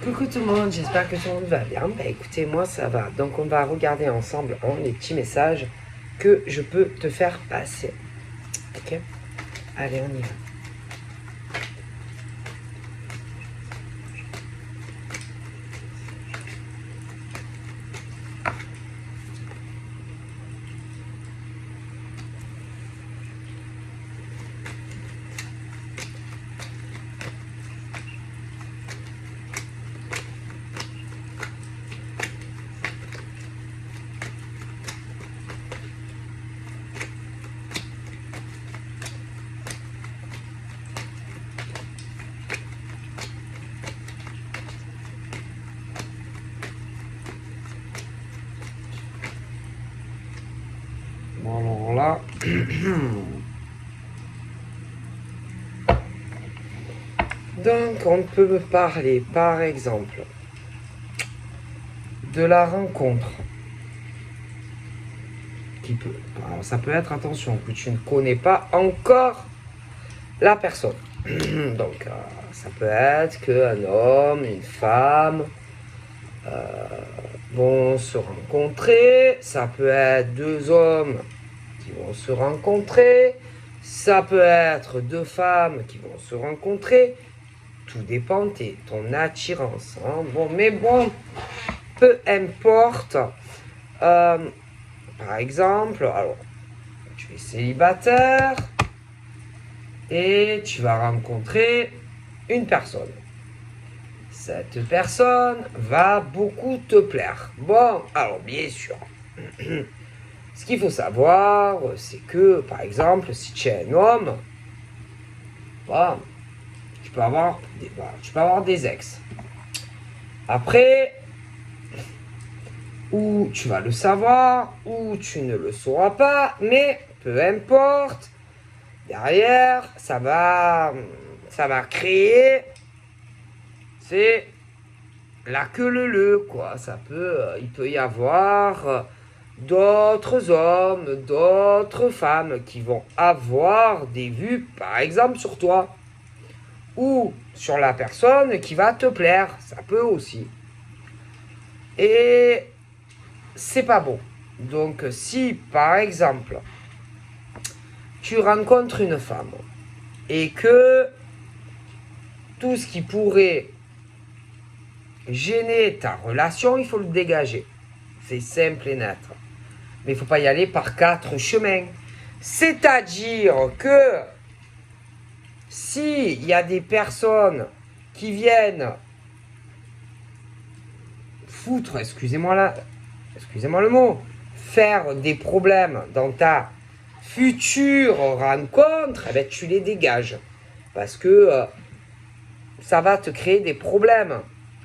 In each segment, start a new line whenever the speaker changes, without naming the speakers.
Coucou tout le monde, j'espère que tout le monde va bien. Bah écoutez, moi ça va. Donc on va regarder ensemble les petits messages que je peux te faire passer. Ok? Allez, on y va. Bon alors là... Donc on peut parler par exemple de la rencontre. Alors, ça peut être, attention, que tu ne connais pas encore la personne. Donc ça peut être qu'un homme, une femme vont se rencontrer. Ça peut être deux hommes qui vont se rencontrer. Ça peut être deux femmes qui vont se rencontrer. Tout dépend de ton attirance. Hein. Bon, mais bon, peu importe. Par exemple, alors, tu es célibataire et tu vas rencontrer une personne. Cette personne va beaucoup te plaire. Bon, alors bien sûr, ce qu'il faut savoir, c'est que, par exemple, si tu es un homme, bon, tu peux avoir des ex. Après, ou tu vas le savoir, ou tu ne le sauras pas, mais peu importe, derrière, ça va créer, c'est la queue leu, quoi. Il peut y avoir d'autres hommes, d'autres femmes qui vont avoir des vues, par exemple, sur toi. Ou sur la personne qui va te plaire. Ça peut aussi. Et c'est pas bon. Donc si, par exemple, tu rencontres une femme et que tout ce qui pourrait gêner ta relation, il faut le dégager. C'est simple et net. Mais il ne faut pas y aller par quatre chemins. C'est-à-dire que s'il y a des personnes qui viennent foutre, excusez-moi le mot, faire des problèmes dans ta future rencontre, eh ben, tu les dégages. Parce que ça va te créer des problèmes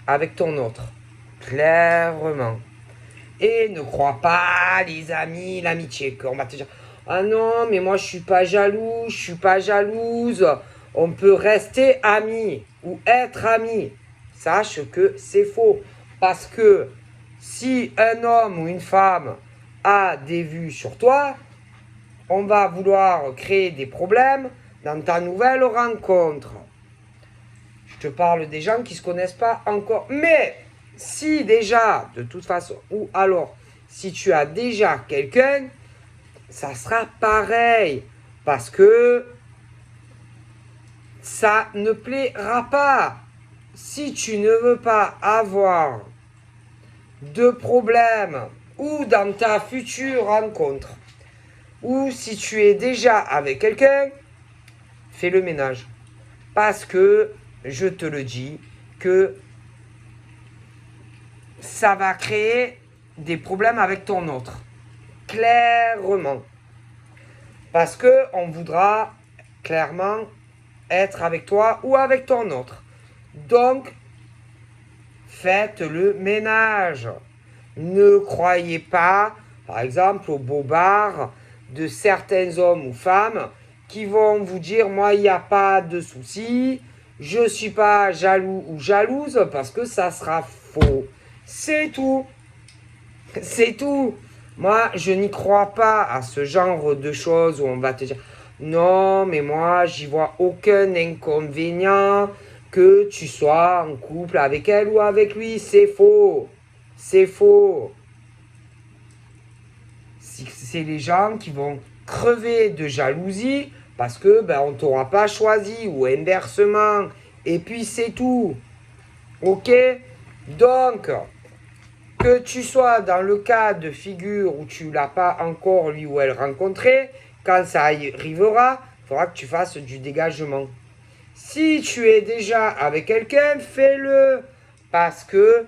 avec ton autre. Clairement. Et ne crois pas, les amis, l'amitié, qu'on va te dire « Ah non, mais moi je suis pas jaloux, je suis pas jalouse. » On peut rester amis ou être amis. Sache que c'est faux. Parce que si un homme ou une femme a des vues sur toi, on va vouloir créer des problèmes dans ta nouvelle rencontre. Je te parle des gens qui ne se connaissent pas encore. Mais si déjà, de toute façon, ou alors si tu as déjà quelqu'un, ça sera pareil. Parce que ça ne plaira pas. Si tu ne veux pas avoir de problème ou dans ta future rencontre, ou si tu es déjà avec quelqu'un, fais le ménage. Parce que, je te le dis, que ça va créer des problèmes avec ton autre. Clairement. Parce que on voudra clairement être avec toi ou avec ton autre. Donc, faites le ménage. Ne croyez pas, par exemple, aux bobards de certains hommes ou femmes qui vont vous dire « Moi, il n'y a pas de souci, je ne suis pas jaloux ou jalouse » parce que ça sera faux. C'est tout. C'est tout. Moi, je n'y crois pas à ce genre de choses où on va te dire « Non, mais moi, j'y vois aucun inconvénient. que tu sois en couple avec elle ou avec lui. C'est faux. C'est faux. C'est les gens qui vont crever de jalousie parce que ben, on t'aura pas choisi ou inversement. Et puis c'est tout. Ok? Donc, que tu sois dans le cas de figure où tu l'as pas encore lui ou elle rencontré, quand ça arrivera, il faudra que tu fasses du dégagement. Si tu es déjà avec quelqu'un, fais-le. Parce que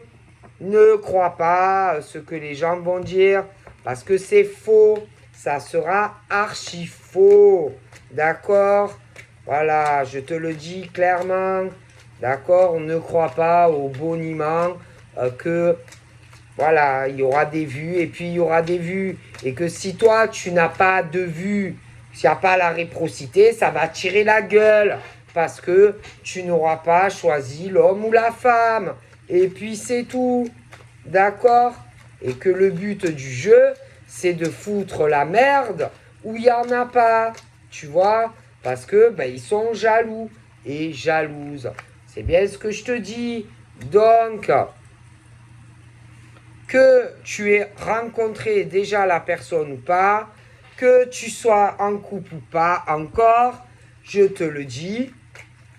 ne crois pas ce que les gens vont dire. Parce que c'est faux. Ça sera archi faux. D'accord? Voilà, je te le dis clairement. D'accord? On ne croit pas au boniment que voilà, il y aura des vues et puis il y aura des vues. Et que si toi, tu n'as pas de vues, s'il n'y a pas la réciprocité, ça va tirer la gueule. Parce que tu n'auras pas choisi l'homme ou la femme. Et puis c'est tout. D'accord? Et que le but du jeu, c'est de foutre la merde où il n'y en a pas. Tu vois? Parce que ben, ils sont jaloux et jalouses. C'est bien ce que je te dis. Donc, que tu aies rencontré déjà la personne ou pas, que tu sois en couple ou pas encore, je te le dis,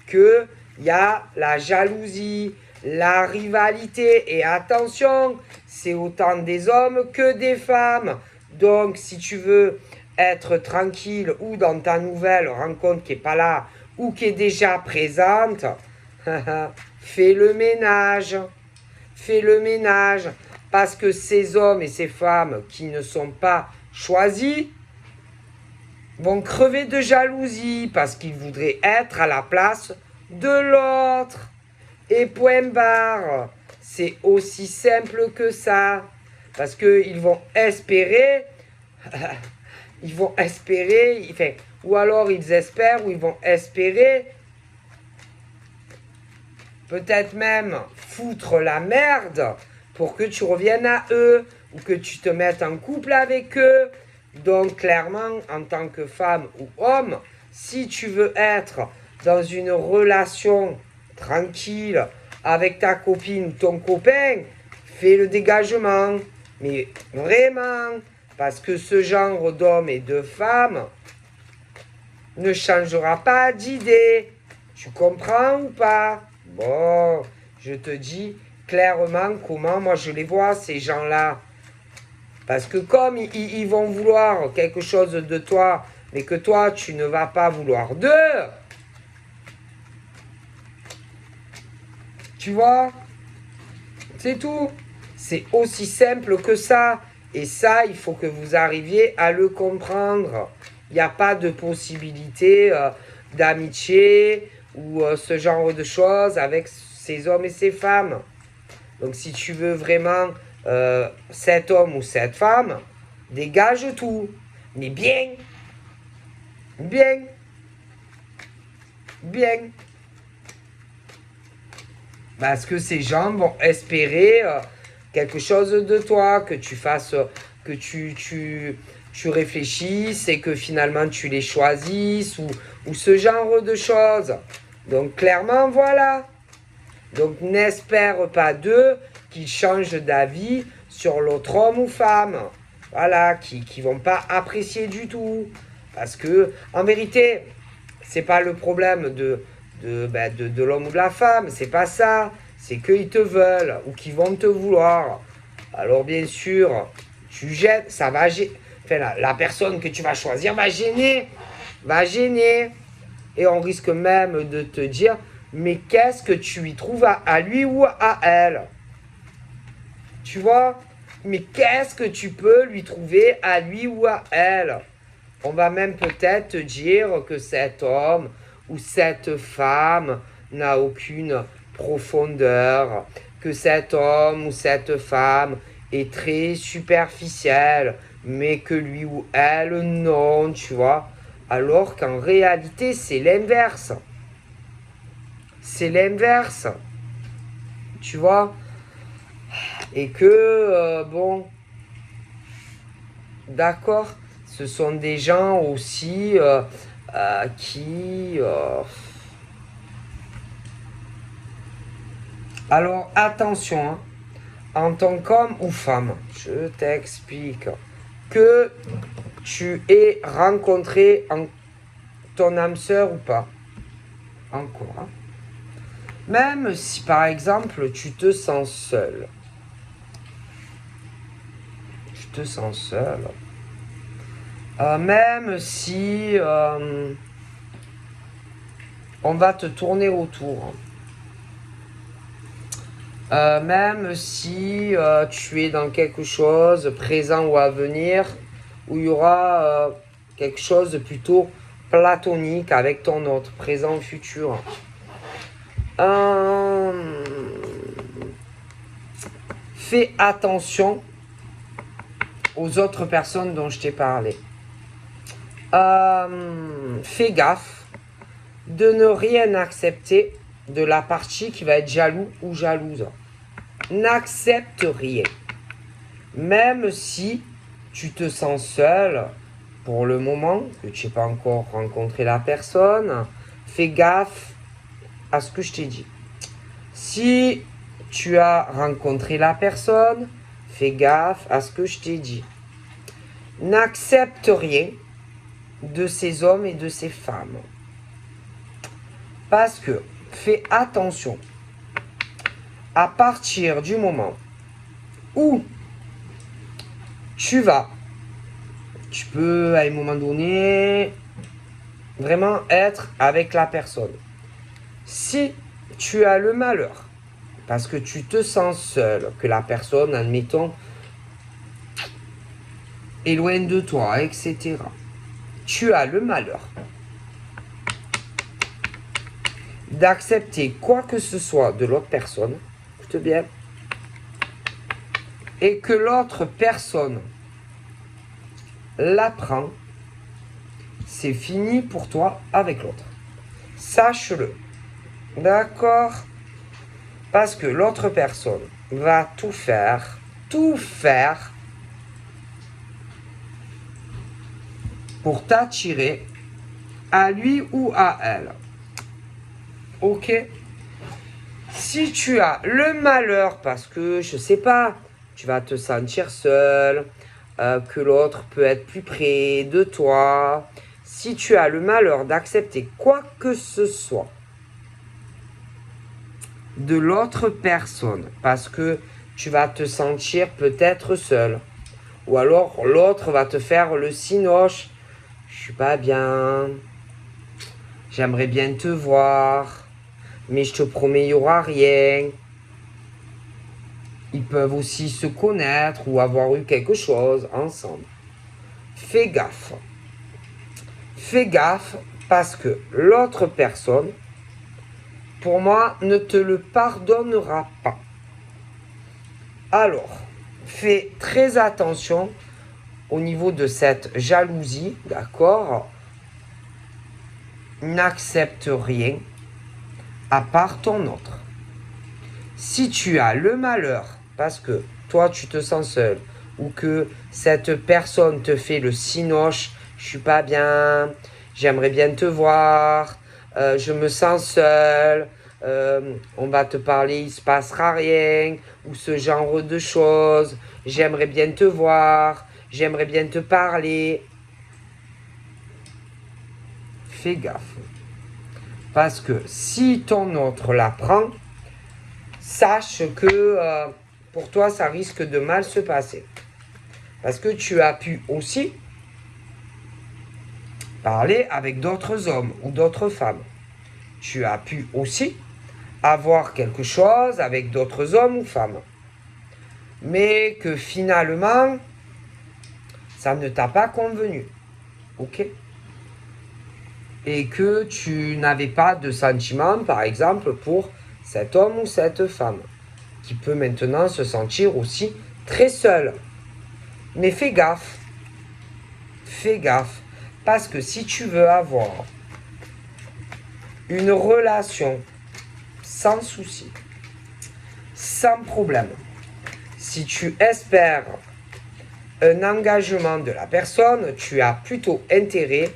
qu'il y a la jalousie, la rivalité. Et attention, c'est autant des hommes que des femmes. Donc, si tu veux être tranquille ou dans ta nouvelle rencontre qui n'est pas là ou qui est déjà présente, fais le ménage. Fais le ménage. Parce que ces hommes et ces femmes qui ne sont pas choisis vont crever de jalousie parce qu'ils voudraient être à la place de l'autre. Et point barre. C'est aussi simple que ça. Parce qu'ils vont espérer, enfin, ou alors ils espèrent, ou ils vont espérer, peut-être même foutre la merde pour que tu reviennes à eux ou que tu te mettes en couple avec eux. Donc clairement, en tant que femme ou homme, si tu veux être dans une relation tranquille avec ta copine ou ton copain, fais le dégagement. Mais vraiment, parce que ce genre d'homme et de femme ne changera pas d'idée. Tu comprends ou pas? Bon, je te dis clairement comment moi je les vois, ces gens-là. Parce que comme ils vont vouloir quelque chose de toi, mais que toi, tu ne vas pas vouloir d'eux, tu vois, c'est tout. C'est aussi simple que ça. Et ça, il faut que vous arriviez à le comprendre. Il n'y a pas de possibilité d'amitié ou ce genre de choses avec ces hommes et ces femmes. Donc si tu veux vraiment cet homme ou cette femme, dégage tout. Mais bien, bien, bien. Parce que ces gens vont espérer quelque chose de toi, que tu fasses, que tu réfléchisses et que finalement tu les choisisses ou ce genre de choses. Donc clairement, voilà. Donc n'espère pas d'eux qu'ils changent d'avis sur l'autre homme ou femme. Voilà, qui vont pas apprécier du tout. Parce que, en vérité, c'est pas le problème de l'homme ou de la femme, c'est pas ça. C'est qu'ils te veulent ou qu'ils vont te vouloir. Alors bien sûr, tu gênes, ça va gêner. Enfin, la personne que tu vas choisir va gêner. Va gêner. Et on risque même de te dire, mais qu'est-ce que tu y trouves à lui ou à elle? Tu vois? Mais qu'est-ce que tu peux lui trouver à lui ou à elle? On va même peut-être te dire que cet homme ou cette femme n'a aucune profondeur, que cet homme ou cette femme est très superficiel, mais que lui ou elle, non, tu vois? Alors qu'en réalité, c'est l'inverse. C'est l'inverse. Tu vois? Et que, bon, d'accord, ce sont des gens aussi qui Alors attention, hein, en tant qu'homme ou femme, je t'explique que tu aies rencontré ton âme sœur ou pas. Encore. Hein. Même si par exemple tu te sens seul. Tu te sens seul. Même si on va te tourner autour. Même si tu es dans quelque chose, présent ou à venir, où il y aura quelque chose de plutôt platonique avec ton autre, présent ou futur. Fais attention aux autres personnes dont je t'ai parlé. Fais gaffe de ne rien accepter de la partie qui va être jaloux ou jalouse. N'accepte rien. Même si tu te sens seul pour le moment, que tu n'as pas encore rencontré la personne, fais gaffe à ce que je t'ai dit. Si tu as rencontré la personne, fais gaffe à ce que je t'ai dit. N'accepte rien de ces hommes et de ces femmes. Parce que, fais attention, à partir du moment où tu peux à un moment donné vraiment être avec la personne. Si tu as le malheur, parce que tu te sens seul, que la personne, admettons, est loin de toi, etc. Tu as le malheur d'accepter quoi que ce soit de l'autre personne, écoute bien, et que l'autre personne l'apprend, c'est fini pour toi avec l'autre. Sache-le. D'accord? Parce que l'autre personne va tout faire pour t'attirer à lui ou à elle. Ok? Si tu as le malheur, parce que, je sais pas, tu vas te sentir seul, que l'autre peut être plus près de toi, si tu as le malheur d'accepter quoi que ce soit de l'autre personne, parce que tu vas te sentir peut-être seul, ou alors l'autre va te faire le cinoche, je suis pas bien, j'aimerais bien te voir, mais je te promets il n'y aura rien. Ils peuvent aussi se connaître ou avoir eu quelque chose ensemble. Fais gaffe. Fais gaffe parce que l'autre personne, pour moi, ne te le pardonnera pas. Alors, fais très attention au niveau de cette jalousie, d'accord? N'accepte rien à part ton autre. Si tu as le malheur, parce que toi tu te sens seul, ou que cette personne te fait le cinoche, je suis pas bien, j'aimerais bien te voir, je me sens seul, on va te parler, il se passera rien, ou ce genre de choses, j'aimerais bien te voir, j'aimerais bien te parler. Fais gaffe. Parce que si ton autre l'apprend, sache que pour toi, ça risque de mal se passer. Parce que tu as pu aussi parler avec d'autres hommes ou d'autres femmes. Tu as pu aussi avoir quelque chose avec d'autres hommes ou femmes. Mais que finalement, ça ne t'a pas convenu. Ok? Et que tu n'avais pas de sentiment, par exemple, pour cet homme ou cette femme, qui peut maintenant se sentir aussi très seul. Mais fais gaffe, parce que si tu veux avoir une relation sans souci, sans problème, si tu espères un engagement de la personne, tu as plutôt intérêt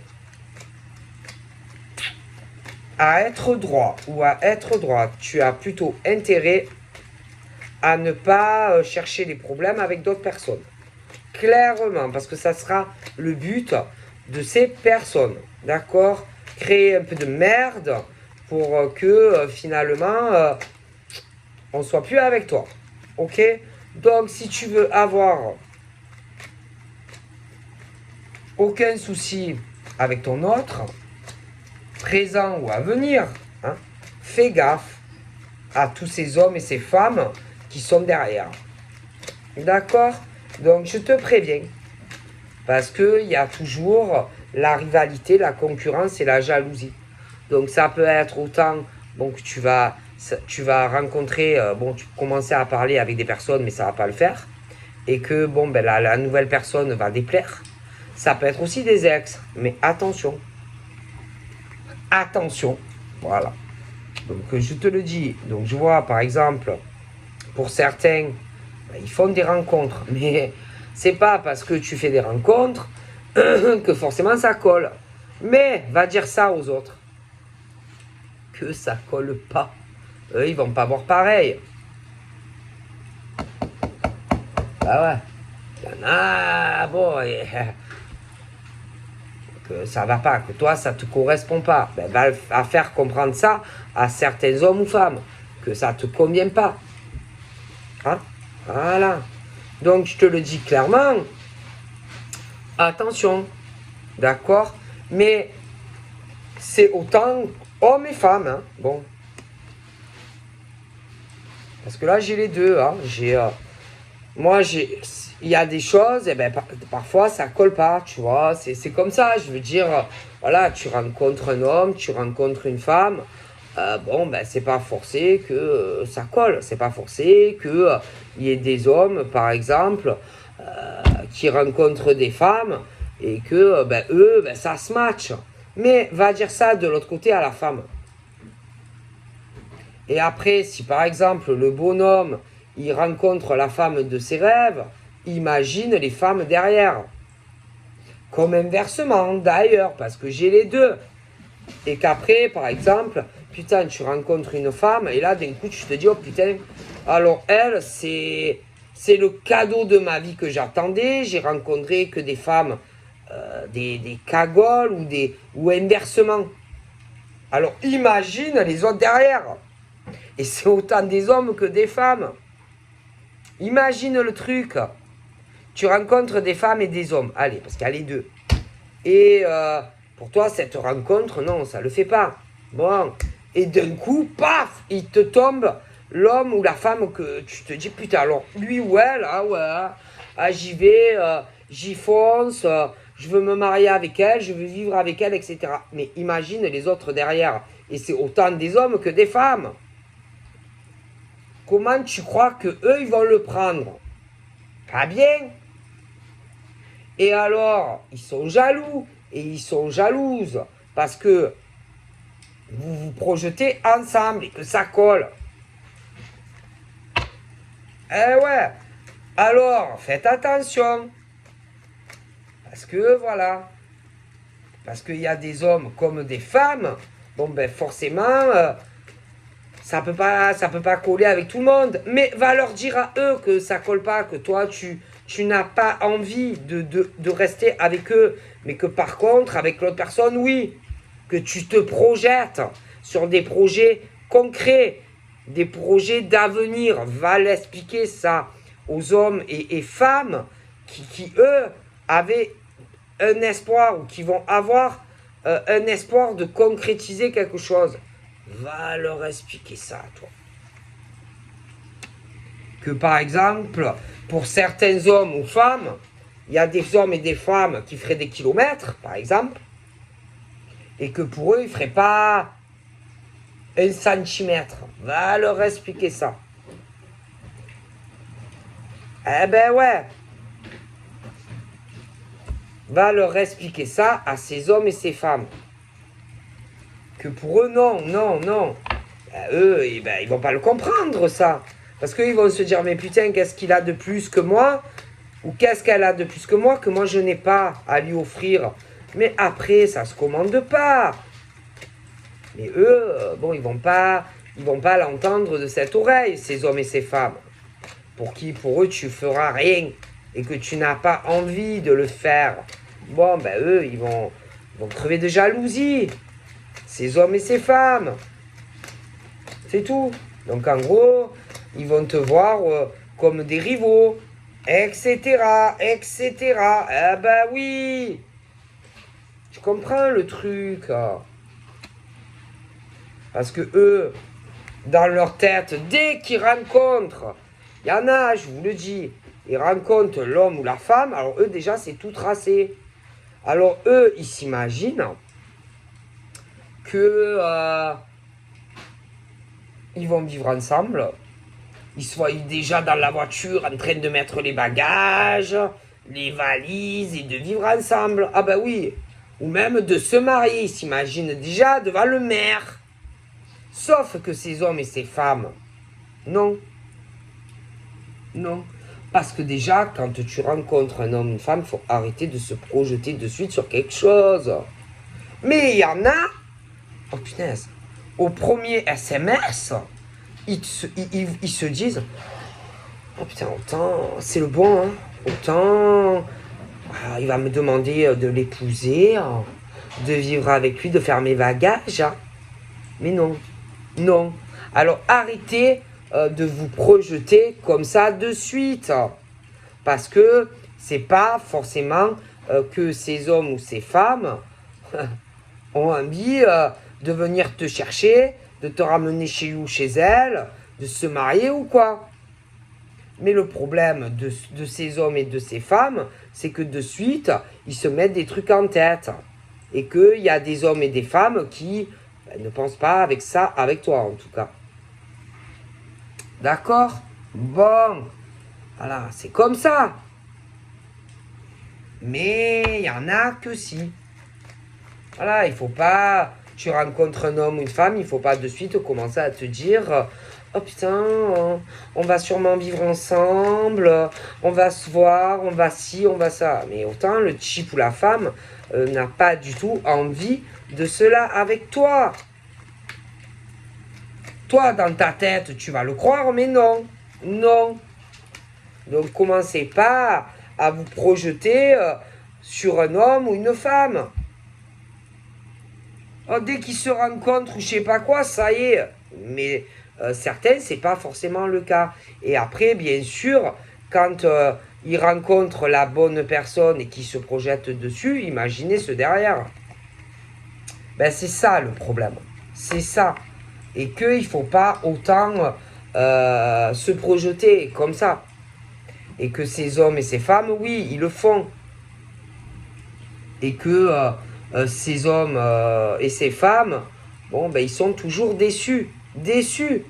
à être droit ou à être droite. Tu as plutôt intérêt à ne pas chercher les problèmes avec d'autres personnes. Clairement, parce que ça sera le but de ces personnes. D'accord? Créer un peu de merde pour que finalement on soit plus avec toi. Ok? Donc si tu veux avoir aucun souci avec ton autre, présent ou à venir, hein, fais gaffe à tous ces hommes et ces femmes qui sont derrière. D'accord? Donc je te préviens. Parce qu'il y a toujours la rivalité, la concurrence et la jalousie. Donc ça peut être autant bon, que tu vas rencontrer, tu peux commencer à parler avec des personnes, mais ça ne va pas le faire. Et que bon, ben, la nouvelle personne va déplaire. Ça peut être aussi des ex, mais attention. Attention. Voilà. Donc je te le dis. Donc je vois par exemple, pour certains, ils font des rencontres, mais c'est pas parce que tu fais des rencontres que forcément ça colle. Mais va dire ça aux autres. Que ça colle pas. Eux, ils vont pas voir pareil. Bah ouais. Il y en a, bon, que ça va pas, que toi, ça te correspond pas. Ben, va faire comprendre ça à certains hommes ou femmes. Que ça te convient pas. Hein? Voilà. Donc, je te le dis clairement. Attention. D'accord? Mais c'est autant hommes et femmes. Hein? Bon. Parce que là, j'ai les deux. Hein? Il y a des choses, et ben, parfois, ça colle pas, tu vois. C'est comme ça. Je veux dire, voilà, tu rencontres un homme, tu rencontres une femme. C'est pas forcé que ça colle. C'est pas forcé que y ait des hommes, par exemple, qui rencontrent des femmes et que eux, ça se match. Mais va dire ça de l'autre côté à la femme. Et après, si par exemple le bonhomme, il rencontre la femme de ses rêves, imagine les femmes derrière. Comme inversement d'ailleurs, parce que j'ai les deux. Et qu'après, par exemple, putain, tu rencontres une femme et là d'un coup tu te dis, oh putain, alors elle, c'est le cadeau de ma vie que j'attendais. J'ai rencontré que des femmes, des cagoles ou inversement. Alors imagine les autres derrière. Et c'est autant des hommes que des femmes. Imagine le truc. Tu rencontres des femmes et des hommes. Allez, parce qu'il y a les deux. Et pour toi, cette rencontre, non, ça le fait pas. Bon. Et d'un coup, paf, il te tombe l'homme ou la femme que tu te dis, putain, alors lui ou elle, ah ouais, j'y vais, j'y fonce, je veux me marier avec elle, je veux vivre avec elle, etc. Mais imagine les autres derrière. Et c'est autant des hommes que des femmes. Comment tu crois que eux ils vont le prendre? Pas bien. Et alors, ils sont jaloux et ils sont jalouses parce que vous vous projetez ensemble et que ça colle. Eh ouais. Alors, faites attention. Parce que voilà. Parce qu'il y a des hommes comme des femmes. Bon ben forcément, ça peut pas coller avec tout le monde. Mais va leur dire à eux que ça colle pas, que toi tu n'as pas envie de rester avec eux. Mais que par contre, avec l'autre personne, oui. Que tu te projettes sur des projets concrets, des projets d'avenir. Va l'expliquer ça aux hommes et femmes qui, eux, avaient un espoir ou qui vont avoir un espoir de concrétiser quelque chose. Va leur expliquer ça, toi. Que par exemple, pour certains hommes ou femmes, il y a des hommes et des femmes qui feraient des kilomètres, par exemple, et que pour eux, ils ne feraient pas 1 centimètre. Va leur expliquer ça. Eh ben ouais. Va leur expliquer ça à ces hommes et ces femmes. Que pour eux, non. Eux, ils vont pas le comprendre, ça. Parce qu'ils vont se dire, mais putain, qu'est-ce qu'il a de plus que moi? Ou qu'est-ce qu'elle a de plus que moi je n'ai pas à lui offrir? Mais après, ça se commande pas. Mais eux, ils vont pas l'entendre de cette oreille, ces hommes et ces femmes. pour eux, tu feras rien et que tu n'as pas envie de le faire, bon, ben eux, ils vont crever de jalousie. Ces hommes et ces femmes. C'est tout. Donc, en gros, ils vont te voir comme des rivaux, etc., etc. Ah ben oui. Tu comprends le truc. Parce que eux, dans leur tête, dès qu'ils rencontrent, il y en a, je vous le dis, ils rencontrent l'homme ou la femme, alors eux déjà c'est tout tracé. Alors eux, ils s'imaginent que ils vont vivre ensemble, ils soient déjà dans la voiture en train de mettre les bagages, les valises et de vivre ensemble. Ah ben oui, ou même de se marier, ils s'imaginent déjà devant le maire. Sauf que ces hommes et ces femmes, non. Non. Parce que déjà, quand tu rencontres un homme ou une femme, il faut arrêter de se projeter de suite sur quelque chose. Mais il y en a, oh punaise, au premier SMS, ils se disent, oh putain, autant, c'est le bon, hein, autant, il va me demander de l'épouser, de vivre avec lui, de faire mes bagages. Mais non, non. Alors arrêtez de vous projeter comme ça de suite. Parce que c'est pas forcément que ces hommes ou ces femmes ont envie de venir te chercher, de te ramener chez lui ou chez elle, de se marier ou quoi. Mais le problème de ces hommes et de ces femmes, c'est que de suite, ils se mettent des trucs en tête. Et qu'il y a des hommes et des femmes qui ne pensent pas avec ça, avec toi en tout cas. D'accord? Bon, voilà, c'est comme ça. Mais il y en a que si. Voilà, il faut pas... Tu rencontres un homme ou une femme, il faut pas de suite commencer à te dire oh putain, on va sûrement vivre ensemble, on va se voir, on va ci, on va ça. Mais autant le type ou la femme n'a pas du tout envie de cela avec toi. Toi, dans ta tête, tu vas le croire, mais non. Non. Donc, commencez pas à vous projeter sur un homme ou une femme. Oh, dès qu'ils se rencontrent ou je sais pas quoi, ça y est. Mais certains, c'est pas forcément le cas. Et après, bien sûr, quand ils rencontrent la bonne personne et qu'ils se projettent dessus, imaginez ce derrière. Ben, c'est ça le problème. C'est ça. Et qu'il ne faut pas autant se projeter comme ça. Et que ces hommes et ces femmes, oui, ils le font. Et que ces hommes et ces femmes, bon, ben, ils sont toujours déçus. Déçus.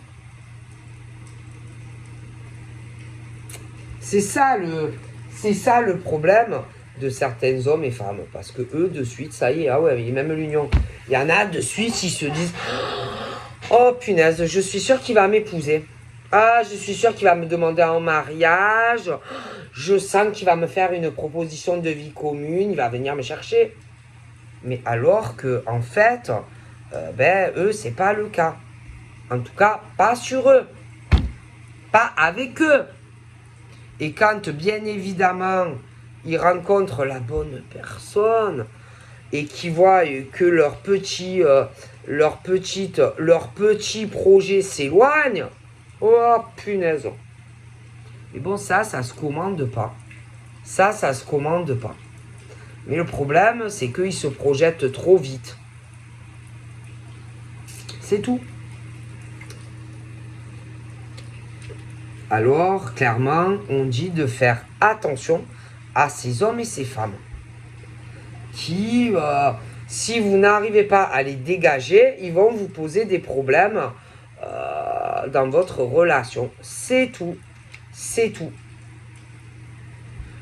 C'est ça le problème de certains hommes et femmes. Parce que eux, de suite, ça y est, ah ouais, même l'union. Il y en a, de suite, ils se disent oh punaise, je suis sûr qu'il va m'épouser. Ah, je suis sûr qu'il va me demander en mariage. Je sens qu'il va me faire une proposition de vie commune. Il va venir me chercher. Mais alors que, en fait, eux, c'est pas le cas. En tout cas, pas sur eux. Pas avec eux. Et quand, bien évidemment, ils rencontrent la bonne personne et qu'ils voient que leur petit projet s'éloigne, oh punaise. Mais bon, ça se commande pas. Ça se commande pas. Mais le problème, c'est qu'ils se projettent trop vite. C'est tout. Alors, clairement, on dit de faire attention à ces hommes et ces femmes qui, si vous n'arrivez pas à les dégager, ils vont vous poser des problèmes dans votre relation. C'est tout. C'est tout.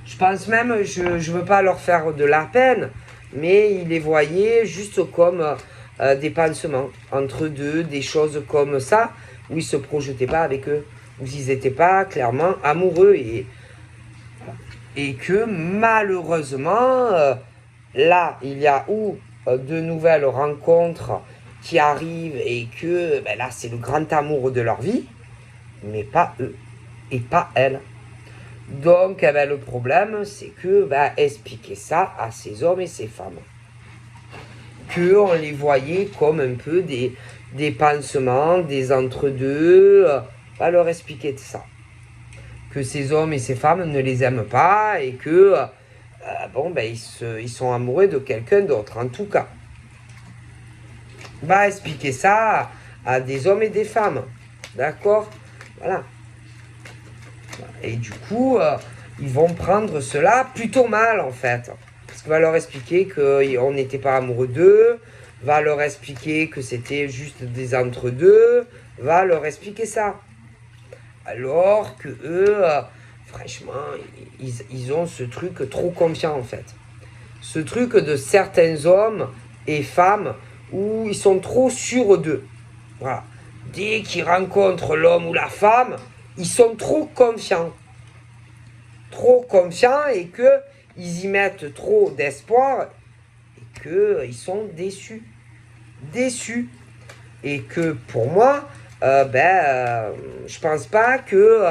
Je pense même, je ne veux pas leur faire de la peine, mais ils les voyaient juste comme des pansements entre deux, des choses comme ça, où ils ne se projetaient pas avec eux, où ils n'étaient pas clairement amoureux. Et que malheureusement, là, il y a de nouvelles rencontres qui arrivent et que là, c'est le grand amour de leur vie, mais pas eux. et pas elle. Donc, eh ben, le problème, c'est que expliquer ça à ces hommes et ces femmes. Qu'on les voyait comme un peu des pansements, des entre-deux. Va leur expliquer de ça. Que ces hommes et ces femmes ne les aiment pas et que, ils sont amoureux de quelqu'un d'autre, en tout cas. Va expliquer ça à des hommes et des femmes. D'accord? Voilà. Et du coup, ils vont prendre cela plutôt mal, en fait. Parce qu'il va leur expliquer qu'on n'était pas amoureux d'eux, va leur expliquer que c'était juste des entre-deux, va leur expliquer ça. Alors que eux, franchement, ils ont ce truc trop confiant, en fait. Ce truc de certains hommes et femmes où ils sont trop sûrs d'eux. Voilà. Dès qu'ils rencontrent l'homme ou la femme, ils sont trop confiants. Trop confiants et qu'ils y mettent trop d'espoir et qu'ils sont déçus. Déçus. Et que pour moi, je pense pas que,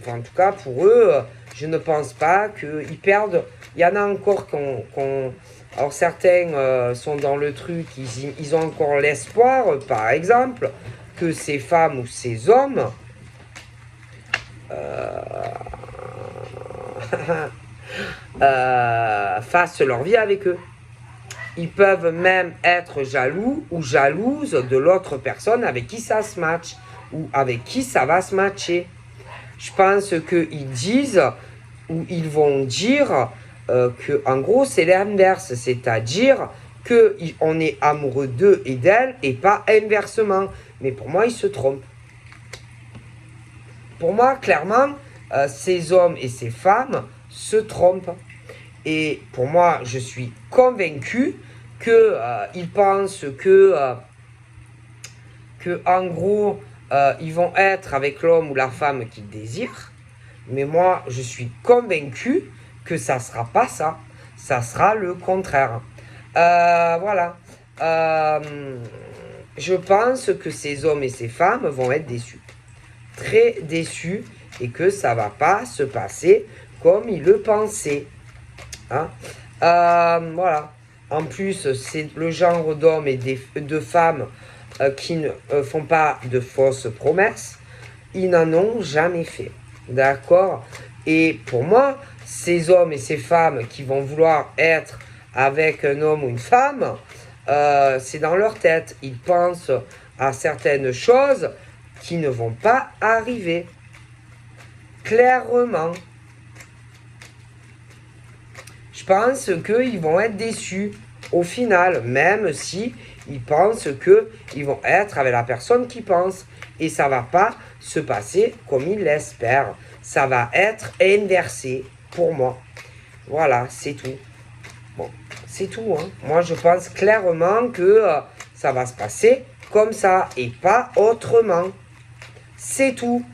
en tout cas pour eux, je ne pense pas qu'ils perdent. Il y en a encore alors certains sont dans le truc, ils ont encore l'espoir, par exemple, que ces femmes ou ces hommes fassent leur vie avec eux. Ils peuvent même être jaloux ou jalouses de l'autre personne avec qui ça se matche ou avec qui ça va se matcher. Je pense qu'ils disent ou ils vont dire que en gros c'est l'inverse, c'est-à-dire qu'on est amoureux d'eux et d'elles et pas inversement. Mais pour moi, ils se trompent. Pour moi, clairement, ces hommes et ces femmes se trompent. Et pour moi, je suis convaincu qu'ils pensent que en gros, ils vont être avec l'homme ou la femme qu'ils désirent. Mais moi, je suis convaincu que ça ne sera pas ça. Ça sera le contraire. Voilà. Je pense que ces hommes et ces femmes vont être déçus. Très déçus. Et que ça ne va pas se passer comme ils le pensaient. Hein? Voilà. En plus, c'est le genre d'hommes et de femmes qui ne font pas de fausses promesses. Ils n'en ont jamais fait. D'accord? Et pour moi, ces hommes et ces femmes qui vont vouloir être avec un homme ou une femme, c'est dans leur tête. Ils pensent à certaines choses qui ne vont pas arriver. Clairement. Je pense qu'ils vont être déçus au final, même si ils pensent qu'ils vont être avec la personne qui pense. Et ça ne va pas se passer comme ils l'espèrent. Ça va être inversé pour moi. Voilà, c'est tout. Bon, c'est tout. Hein. Moi, je pense clairement que ça va se passer comme ça et pas autrement. C'est tout.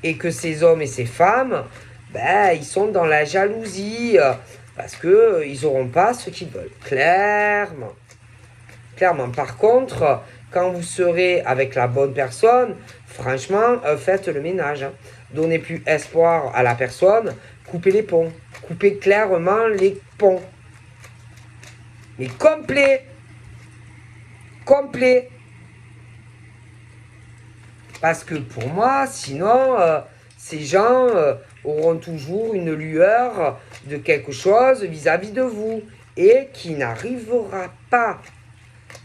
Et que ces hommes et ces femmes, ils sont dans la jalousie parce qu'ils n'auront pas ce qu'ils veulent. Clairement. Clairement. Par contre, quand vous serez avec la bonne personne, franchement, faites le ménage. Hein. Donnez plus espoir à la personne. Coupez les ponts. Coupez clairement les ponts. Mais complet. Complet. Parce que pour moi, sinon, ces gens auront toujours une lueur de quelque chose vis-à-vis de vous. Et qui n'arrivera pas.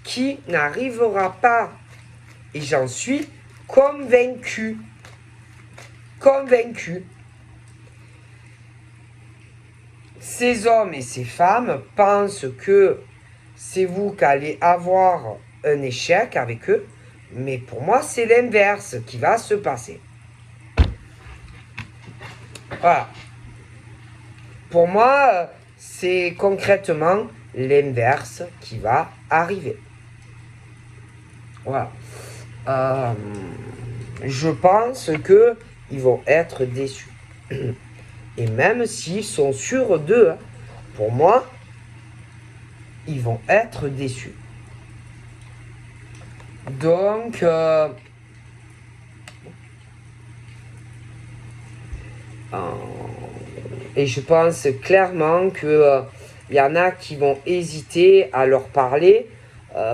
Qui n'arrivera pas. Et j'en suis convaincu. Convaincu. Ces hommes et ces femmes pensent que c'est vous qui allez avoir un échec avec eux. Mais pour moi, c'est l'inverse qui va se passer. Voilà. Pour moi, c'est concrètement l'inverse qui va arriver. Voilà. Je pense qu'ils vont être déçus. Et même s'ils sont sûrs d'eux, hein, pour moi, ils vont être déçus. Donc, Et je pense clairement que y en a qui vont hésiter à leur parler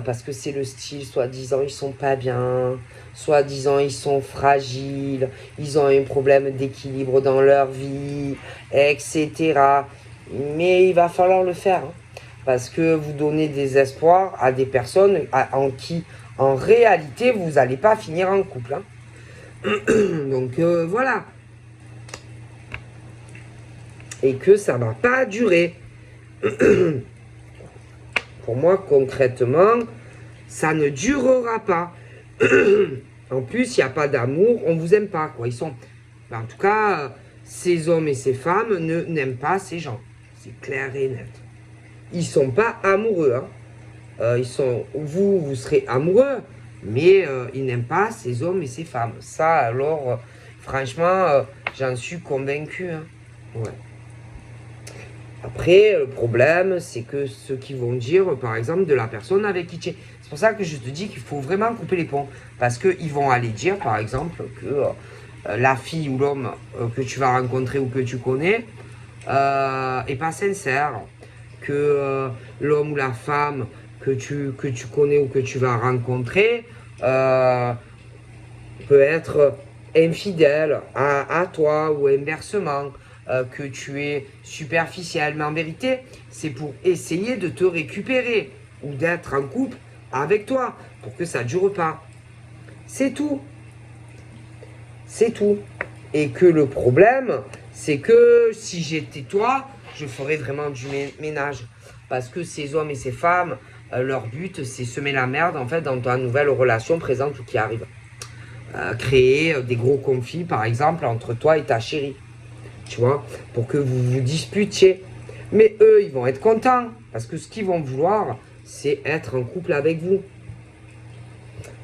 parce que c'est le style, soi-disant ils sont pas bien, soi-disant ils sont fragiles, ils ont un problème d'équilibre dans leur vie, etc. Mais il va falloir le faire, hein, parce que vous donnez des espoirs à des personnes en qui, en réalité, vous n'allez pas finir en couple, hein. Donc voilà. Et que ça va pas durer. Pour moi, concrètement, ça ne durera pas. En plus, il n'y a pas d'amour, on vous aime pas, quoi. Ils sont, en tout cas, ces hommes et ces femmes n'aiment pas ces gens. C'est clair et net. Ils sont pas amoureux, hein. Vous serez amoureux, mais ils n'aiment pas ces hommes et ces femmes. Ça, alors, franchement, j'en suis convaincu, hein. Ouais. Après, le problème, c'est que ceux qui vont dire, par exemple, de la personne avec qui tu es. C'est pour ça que je te dis qu'il faut vraiment couper les ponts. Parce qu'ils vont aller dire, par exemple, que la fille ou l'homme que tu vas rencontrer ou que tu connais est pas sincère. Que l'homme ou la femme que tu connais ou que tu vas rencontrer peut être infidèle à toi ou inversement. Que tu es superficiel, mais en vérité, c'est pour essayer de te récupérer ou d'être en couple avec toi pour que ça ne dure pas. C'est tout. C'est tout. Et que le problème, c'est que si j'étais toi, je ferais vraiment du ménage. Parce que ces hommes et ces femmes, leur but, c'est semer la merde en fait dans ta nouvelle relation présente ou qui arrive. Créer des gros conflits, par exemple, entre toi et ta chérie. Tu vois, pour que vous vous disputiez. Mais eux, ils vont être contents, parce que ce qu'ils vont vouloir, c'est être en couple avec vous.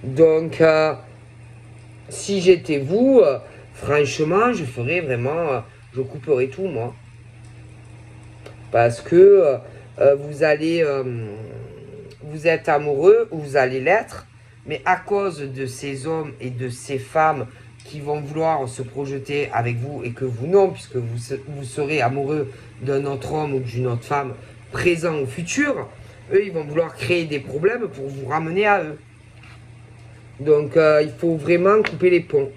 Donc, si j'étais vous, franchement, je ferais vraiment, je couperais tout, moi. Parce que vous êtes amoureux, ou vous allez l'être, mais à cause de ces hommes et de ces femmes qui vont vouloir se projeter avec vous et que vous non, puisque vous serez amoureux d'un autre homme ou d'une autre femme présent ou futur, eux, ils vont vouloir créer des problèmes pour vous ramener à eux. Donc, il faut vraiment couper les ponts.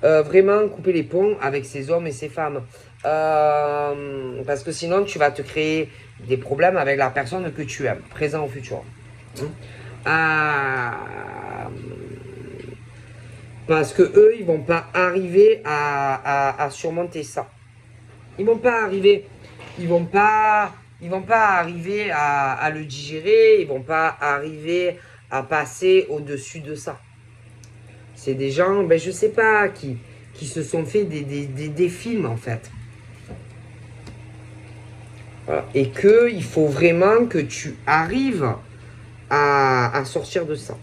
Vraiment couper les ponts avec ces hommes et ces femmes. Parce que sinon, tu vas te créer des problèmes avec la personne que tu aimes, présent ou futur. Parce que eux, ils vont pas arriver à surmonter ça. Ils vont pas arriver. Ils vont pas arriver à le digérer. Ils vont pas arriver à passer au-dessus de ça. C'est des gens, je sais pas, qui se sont fait des films en fait. Voilà. Et qu'il faut vraiment que tu arrives à sortir de ça.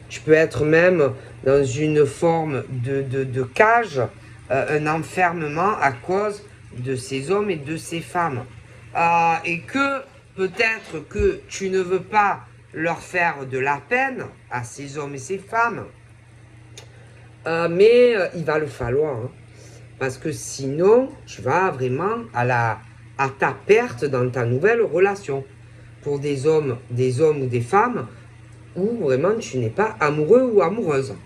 Tu peux être même dans une forme de cage, un enfermement à cause de ces hommes et de ces femmes. Et que peut-être que tu ne veux pas leur faire de la peine à ces hommes et ces femmes, mais il va le falloir, hein, parce que sinon tu vas vraiment à ta perte dans ta nouvelle relation. Pour des hommes ou des femmes où vraiment tu n'es pas amoureux ou amoureuse.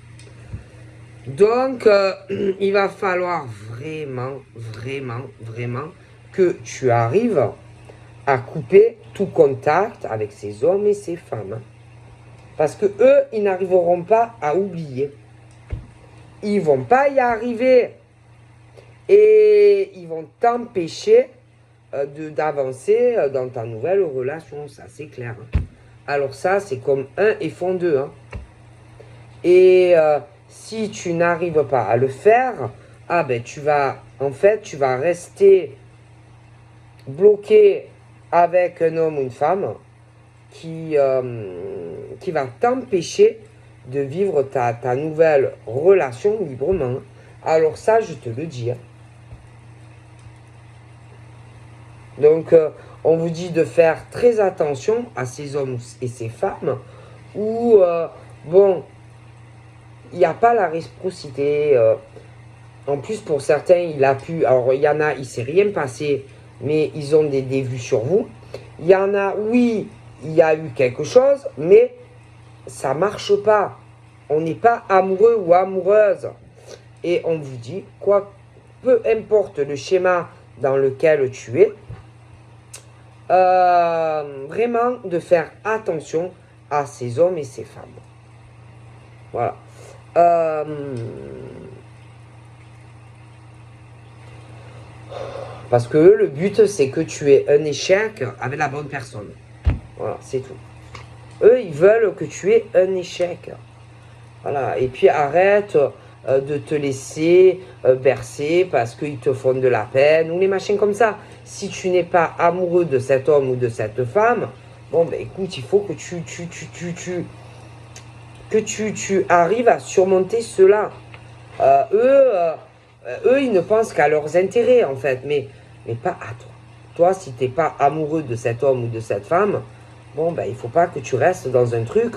Donc, il va falloir vraiment que tu arrives à couper tout contact avec ces hommes et ces femmes. Parce que eux, ils n'arriveront pas à oublier. Ils vont pas y arriver. Et ils vont t'empêcher d'avancer dans ta nouvelle relation. Ça, c'est clair. Alors ça, c'est comme 1 et font 2. Hein. Et si tu n'arrives pas à le faire, tu vas rester bloqué avec un homme ou une femme qui va t'empêcher de vivre ta nouvelle relation librement. Alors ça, je te le dis. Hein. Donc, on vous dit de faire très attention à ces hommes et ces femmes où, il n'y a pas la réciprocité. En plus, pour certains, il a pu... Alors, il y en a, il ne s'est rien passé, mais ils ont des vues sur vous. Il y en a, oui, il y a eu quelque chose, mais ça ne marche pas. On n'est pas amoureux ou amoureuse. Et on vous dit, quoi, peu importe le schéma dans lequel tu es, vraiment de faire attention à ces hommes et ces femmes. Voilà. Parce que le but, c'est que tu aies un échec avec la bonne personne. Voilà, c'est tout. Eux, ils veulent que tu aies un échec. Voilà. Et puis arrête de te laisser bercer parce qu'ils te font de la peine ou les machins comme ça. Si tu n'es pas amoureux de cet homme ou de cette femme, bon, ben écoute, il faut que tu arrives à surmonter cela. Eux, ils ne pensent qu'à leurs intérêts, en fait, mais pas à toi. Toi, si tu n'es pas amoureux de cet homme ou de cette femme, bon, ben, il ne faut pas que tu restes dans un truc,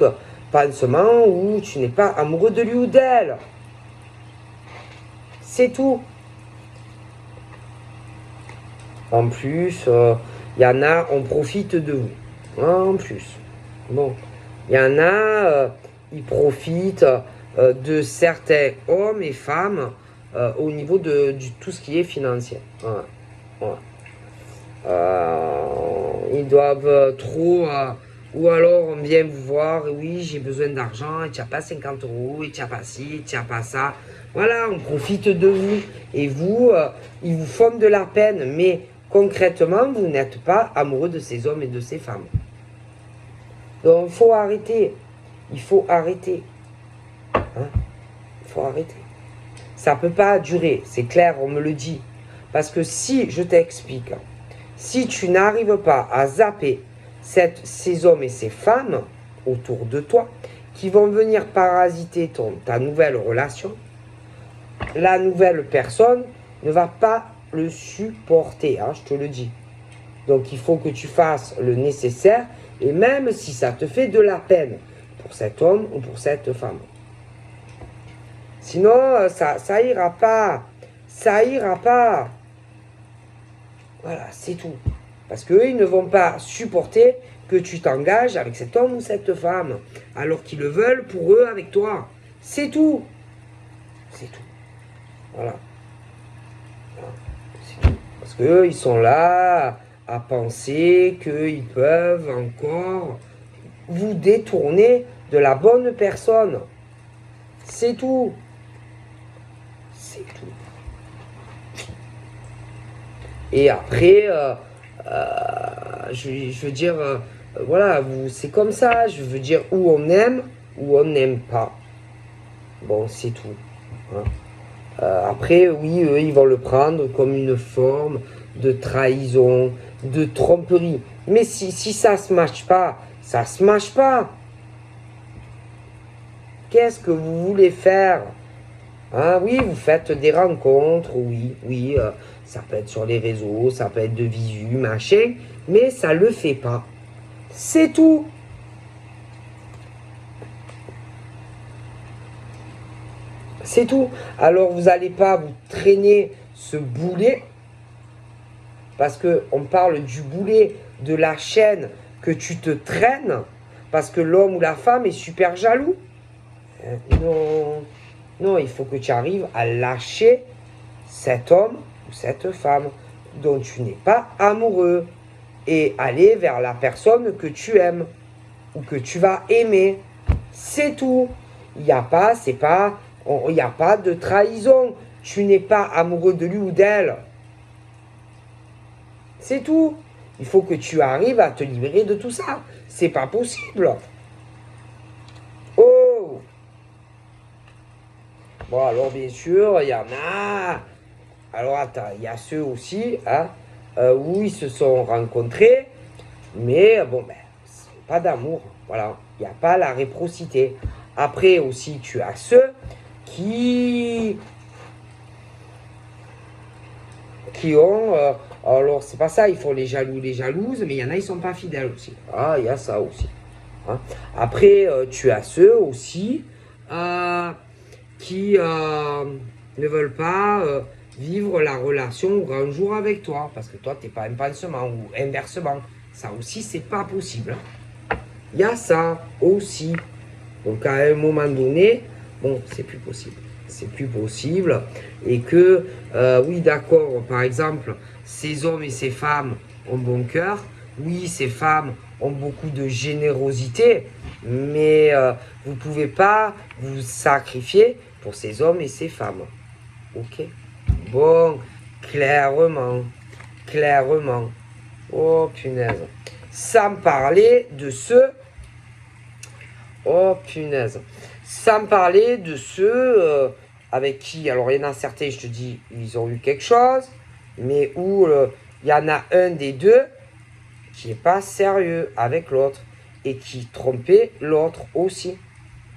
pansement, où tu n'es pas amoureux de lui ou d'elle. C'est tout. En plus, il y en a, on profite de vous. En plus. Bon. Il y en a, ils profitent de certains hommes et femmes au niveau de tout ce qui est financier. Voilà. Voilà. Ils doivent trop... ou alors on vient vous voir, oui, j'ai besoin d'argent, et tu n'as pas 50 €, et tu n'as pas ci, tu n'as pas ça. Voilà, on profite de vous. Et vous, ils vous font de la peine, mais concrètement, vous n'êtes pas amoureux de ces hommes et de ces femmes. Donc, il faut arrêter. Il faut arrêter. Hein? Il faut arrêter. Ça ne peut pas durer, c'est clair, on me le dit. Parce que si, je t'explique, si tu n'arrives pas à zapper ces hommes et ces femmes autour de toi, qui vont venir parasiter ta nouvelle relation, la nouvelle personne ne va pas le supporter, hein, je te le dis. Donc il faut que tu fasses le nécessaire, et même si ça te fait de la peine pour cet homme ou pour cette femme. Sinon, ça ira pas. Ça ira pas. Voilà, c'est tout. Parce qu'eux, ils ne vont pas supporter que tu t'engages avec cet homme ou cette femme, alors qu'ils le veulent pour eux avec toi. C'est tout. C'est tout. Voilà. C'est tout. Parce qu'eux, ils sont là à penser qu'ils peuvent encore vous détourner de la bonne personne. C'est tout. C'est tout. Et après, je veux dire, voilà, c'est comme ça. Je veux dire, où on aime, où on n'aime pas. Bon, c'est tout. Hein. Après, oui, eux, ils vont le prendre comme une forme de trahison, de tromperie. Mais si ça se matche pas, ça se matche pas. Qu'est-ce que vous voulez faire? Hein, oui, vous faites des rencontres, oui, ça peut être sur les réseaux, ça peut être de visu, machin, mais ça le fait pas. C'est tout. C'est tout. Alors, vous n'allez pas vous traîner ce boulet, parce qu'on parle du boulet de la chaîne que tu te traînes, parce que l'homme ou la femme est super jaloux. Non, il faut que tu arrives à lâcher cet homme ou cette femme dont tu n'es pas amoureux et aller vers la personne que tu aimes ou que tu vas aimer. C'est tout. Il n'y a pas, il n'y a pas de trahison. Tu n'es pas amoureux de lui ou d'elle. C'est tout. Il faut que tu arrives à te libérer de tout ça. C'est pas possible. Oh! Bon, alors bien sûr, il y en a. Alors attends, il y a ceux aussi, hein, où ils se sont rencontrés, mais bon, ben, c'est pas d'amour. Voilà, il n'y a pas la réciprocité. Après aussi, tu as ceux qui ont. Alors, c'est pas ça, ils font les jaloux, les jalouses, mais il y en a, ils sont pas fidèles aussi. Ah, il y a ça aussi. Hein. Après, tu as ceux aussi qui ne veulent pas vivre la relation au grand jour avec toi, parce que toi, tu n'es pas un pansement, ou inversement. Ça aussi, c'est pas possible. Il y a ça aussi. Donc, à un moment donné, bon, c'est plus possible. C'est plus possible. Et que, oui, d'accord, par exemple, ces hommes et ces femmes ont bon cœur. Oui, ces femmes ont beaucoup de générosité. Mais vous ne pouvez pas vous sacrifier pour ces hommes et ces femmes. Ok? Bon, clairement. Clairement. Oh, punaise. Sans parler de ceux... Oh, punaise. Sans parler de ceux avec qui... Alors, il y en a certains, je te dis, ils ont eu quelque chose. Mais où il y en a un des deux qui n'est pas sérieux avec l'autre. Et qui trompait l'autre aussi.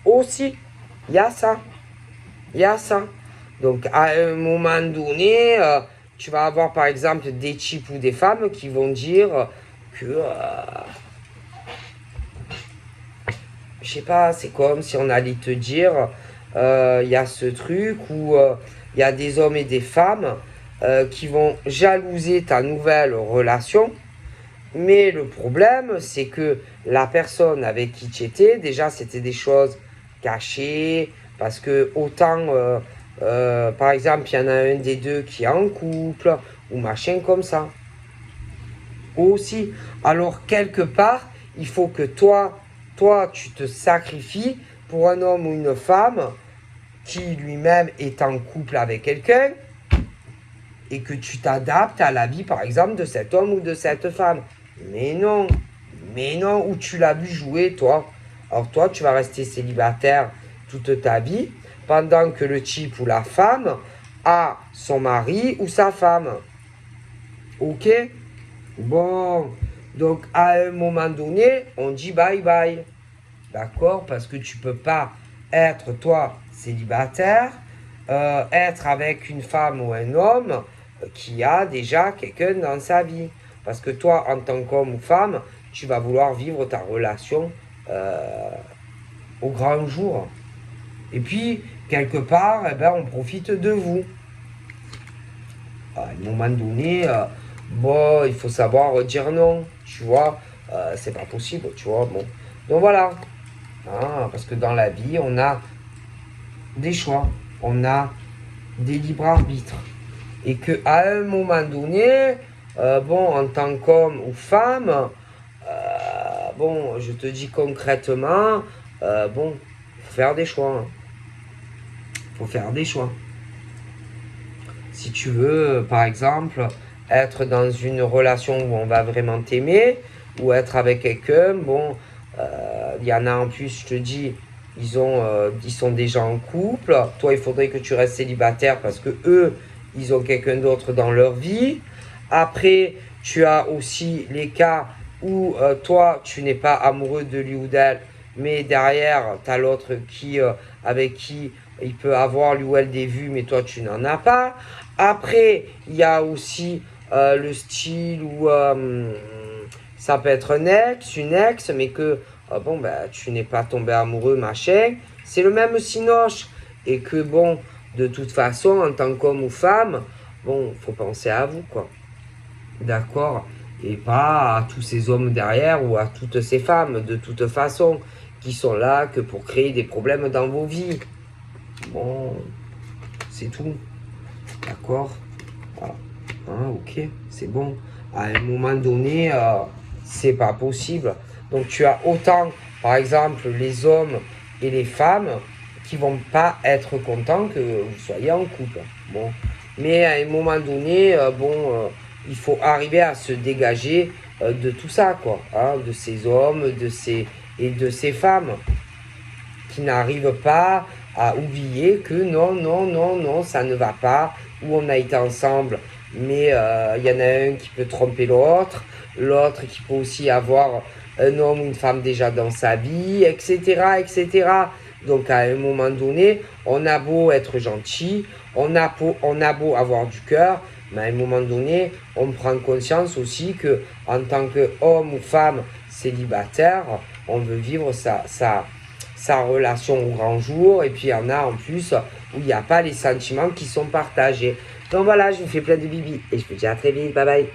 Aussi. Il y a ça. Il y a ça. Donc, à un moment donné, tu vas avoir par exemple des types ou des femmes qui vont dire que, je sais pas, c'est comme si on allait te dire, il y a ce truc où il y a des hommes et des femmes qui vont jalouser ta nouvelle relation. Mais le problème, c'est que la personne avec qui tu étais, déjà, c'était des choses cachées, parce que autant, par exemple, il y en a un des deux qui est en couple, ou machin comme ça. Aussi. Alors, quelque part, il faut que toi, tu te sacrifies pour un homme ou une femme qui lui-même est en couple avec quelqu'un, et que tu t'adaptes à la vie, par exemple, de cet homme ou de cette femme. Mais non, où tu l'as vu jouer, toi. Alors toi, tu vas rester célibataire toute ta vie, pendant que le type ou la femme a son mari ou sa femme. Ok? Bon, donc à un moment donné, on dit bye bye. D'accord? Parce que tu peux pas être, toi, célibataire, être avec une femme ou un homme qui a déjà quelqu'un dans sa vie. Parce que toi, en tant qu'homme ou femme, tu vas vouloir vivre ta relation au grand jour. Et puis, quelque part, eh ben, on profite de vous. À un moment donné, bon, il faut savoir dire non, tu vois. C'est pas possible, tu vois. Bon. Donc voilà. Ah, parce que dans la vie, on a des choix, on a des libres arbitres. Et qu'à un moment donné, bon, en tant qu'homme ou femme, bon, je te dis concrètement, bon, il faut faire des choix. Il faut faire des choix. Si tu veux, par exemple, être dans une relation où on va vraiment t'aimer, ou être avec quelqu'un, bon, il y en a en plus, je te dis, ils sont déjà en couple. Toi, il faudrait que tu restes célibataire parce que eux, ils ont quelqu'un d'autre dans leur vie. Après, tu as aussi les cas où toi, tu n'es pas amoureux de lui ou d'elle, mais derrière, tu as l'autre avec qui il peut avoir lui ou elle des vues, mais toi, tu n'en as pas. Après, il y a aussi le style où ça peut être un ex, une ex, mais que bon, ben, tu n'es pas tombé amoureux, machin. C'est le même sinoche. Et que bon, de toute façon, en tant qu'homme ou femme, bon, faut penser à vous, quoi. D'accord? Et pas à tous ces hommes derrière ou à toutes ces femmes, de toute façon, qui sont là que pour créer des problèmes dans vos vies. Bon, c'est tout. D'accord? Voilà. Hein, ok, c'est bon. À un moment donné, c'est pas possible. Donc tu as autant, par exemple, les hommes et les femmes qui vont pas être contents que vous soyez en couple. Bon. Mais à un moment donné, bon, il faut arriver à se dégager de tout ça, quoi. Hein, de ces hommes, et de ces femmes qui n'arrivent pas à oublier que non, ça ne va pas, ou on a été ensemble, mais il y en a un qui peut tromper l'autre, l'autre qui peut aussi avoir un homme ou une femme déjà dans sa vie, etc., etc. Donc à un moment donné, on a beau être gentil, on a beau avoir du cœur, mais à un moment donné, on prend conscience aussi que en tant qu'homme ou femme célibataire, on veut vivre sa sa relation au grand jour. Et puis il y en a en plus où il n'y a pas les sentiments qui sont partagés. Donc voilà, je vous fais plein de bibi et je vous dis à très vite. Bye bye.